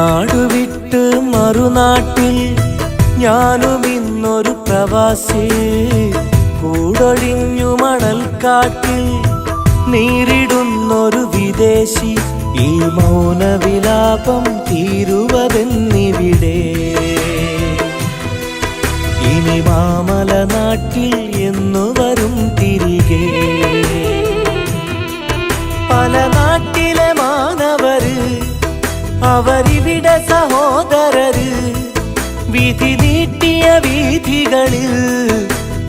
നാടുവിട്ട് മറുനാട്ടിൽ ഞാനും ഇന്നൊരു പ്രവാസി. കൂടൊഴിഞ്ഞു മണൽക്കാട്ടിൽ നീരിടുന്നൊരു വിദേശി. ഈ മൗനവിലാപം തീരുവതെന്നിവിടെ. ഇനി മാമല നാട്ടിൽ എന്നു വരും തിരികെ. പല നാട്ടിലെ മാനവര് അവരിവിടെ സഹോദരര്. വിധി നീട്ടിയ വീഥികളിൽ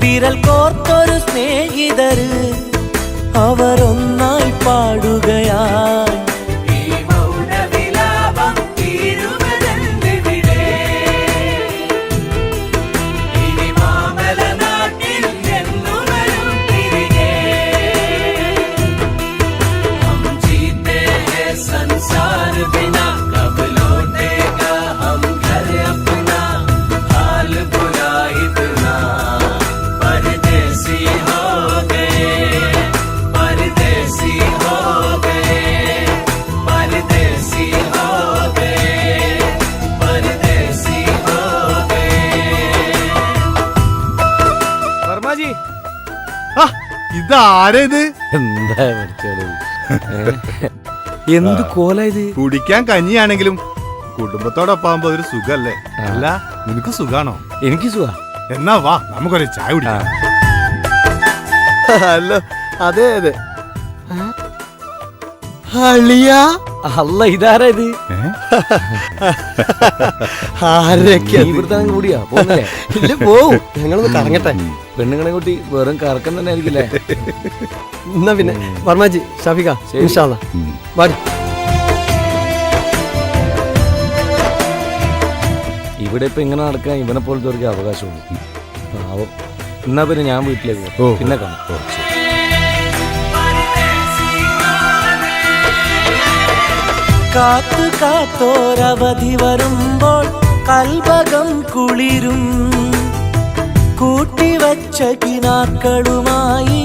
വിരൽ കോർത്തൊരു സ്നേഹിതര്. അവരൊന്നായി പാടുകയായി ഇതാരത്? എന്താ എന്ത് കോല ഇത്? കുടിക്കാൻ കഞ്ഞിയാണെങ്കിലും കുടുംബത്തോടൊപ്പം ആകുമ്പോ ഒരു സുഖല്ലേ? അല്ല നിനക്ക് സുഖാണോ? എനിക്ക് സുഖ. എന്നാ വാ നമുക്കൊരു ചായ കുടിക്കാം. അല്ലോ അതെ അതെ. അല്ല ഇതാരാ ഇത്? ഇവിടുത്തെ കൂടിയാ പോന്നല്ലേ? ഇല്ല പോവും, ഞങ്ങളൊന്ന് കറങ്ങട്ടെ. പെണ്ണുങ്ങളെ കൂട്ടി വെറും കറക്കം തന്നെ ആയിരിക്കില്ലേ? എന്നാ പിന്നെ വർമാജി ഷാഫിക ഇൻഷാ അല്ലാ വാടി. ഇവിടെ ഇപ്പൊ ഇങ്ങനെ നടക്കാൻ ഇവനെ പോലത്തെ അവകാശമുള്ളൂ. എന്നാ പിന്നെ ഞാൻ വീട്ടിലേക്ക് പോകും, പിന്നെ കാണാം. കാത്തു കാത്തോരവധി വരുമ്പോൾ കൽബകം കുളിരും. കൂട്ടിവച്ച കിനാക്കളുമായി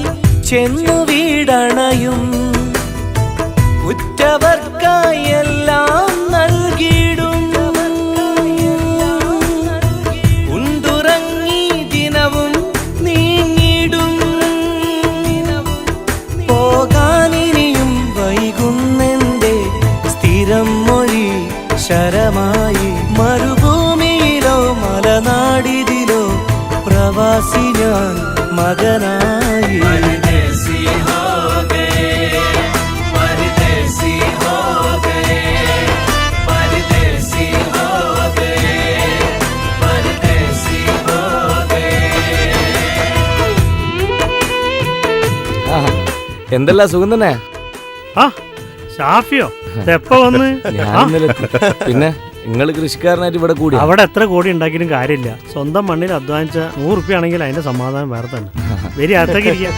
ചെന്നു വീടണയും. ഉറ്റവർക്കായി എല്ലാം നൽകിയിടും. ഉണ്ടുറങ്ങി ദിനവും നീങ്ങിടും. പോകാനിനിയും വൈകുന്നെന്റെ സ്ഥിരം മൊഴി ശരമായി. മരുഭൂമിയിലോ മലനാടിതിലോ പ്രവാസി ഞാൻ മകനായി. എന്തല്ല സുഖം തന്നെ? ഷാഫിയോ എപ്പ വന്ന്? പിന്നെ നിങ്ങൾ കൃഷിക്കാരനായിട്ട് ഇവിടെ കൂടി? അവിടെ എത്ര കോടി ഉണ്ടാക്കിയിട്ടും കാര്യമില്ല. സ്വന്തം മണ്ണിൽ അധ്വാനിച്ച 100 റുപ്യ ആണെങ്കിൽ അതിന്റെ സമാധാനം വേറെ തന്നെ. വരി അകത്തേക്ക് ഇരിക്കാം.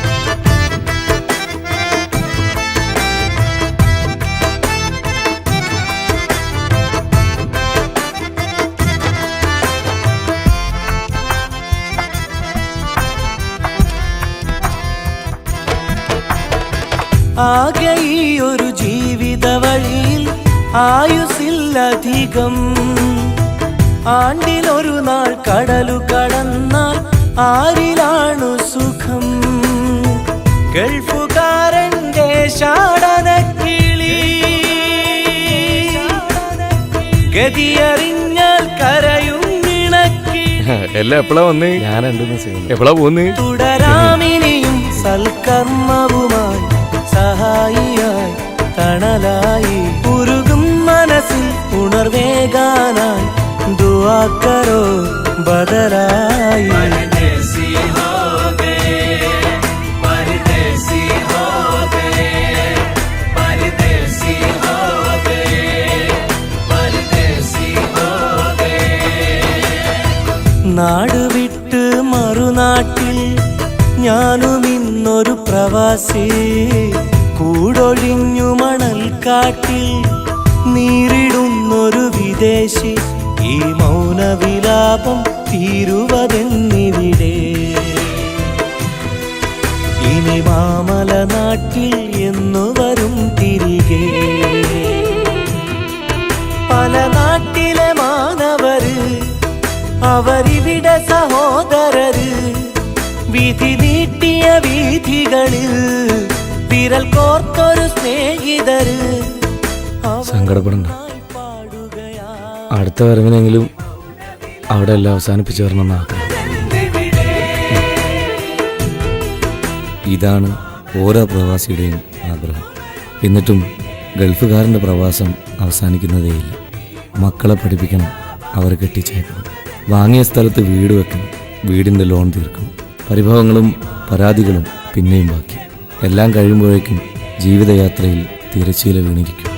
ആകെ ഈ ഒരു ജീവിത വഴിയിൽ ആയുസില്ലധികം. ആണ്ടിലൊരു നാൾ കടലു കടന്നാൽ ആരിലാണു സുഖം? ഗൾഫുകാരന്റെ ഷാടനക്കിളി ഗതിയറിഞ്ഞാൽ കരയും ഇണക്കി. എല്ലാം എപ്പോഴാ വന്ന്? ഞാൻ 2 ദിവസം എപ്പോഴാ പോന്ന്? തുടരാമിനിയും സൽക്കർമ്മവുമായി സഹായിയായി തണലായി. ഉരുകും മനസ്സിൽ ഉണർവേകാനായി ദുആക്കരോ ബദലായി. നാടുവിട്ട് മറുനാട്ടിൽ ഞാനും ഇന്നൊരു പ്രവാസി. കൂടൊഴിഞ്ഞു മണൽക്കാട്ടിൽ നീരിടുന്നൊരു വിദേശി. ഈ മൗനവിലാപം തീരുവതെന്നിവിടെ. ഇനി മാമല നാട്ടിൽ എന്നു വരും തിരികെ. പല നാട്ടിൽ അവരിവിടെ സഹോദരര് വിധി നീട്ടിയ വീഥികളിൽ വിരൽ കോർത്തൊരു സ്നേഹിതര് സങ്കടപ്പെടണ്ട. അടുത്ത വരവിനെങ്കിലും അവിടെ എല്ലാം അവസാനിപ്പിച്ചു വരണമെന്ന് ആഗ്രഹം. ഇതാണ് ഓരോ പ്രവാസിയുടെയും ആഗ്രഹം. എന്നിട്ടും ഗൾഫുകാരൻ്റെ പ്രവാസം അവസാനിക്കുന്നതേയില്ല. മക്കളെ പഠിപ്പിക്കണം, അവരെ കെട്ടിച്ചേക്കണം, വാങ്ങിയ സ്ഥലത്ത് വീട് വെക്കണം, വീടിൻ്റെ ലോൺ തീർക്കണം. പരിഭവങ്ങളും പരാതികളും പിന്നെയും ബാക്കി. എല്ലാം കഴിയുമ്പോഴേക്കും ജീവിതയാത്രയിൽ തിരശ്ശീല വീണിരിക്കും.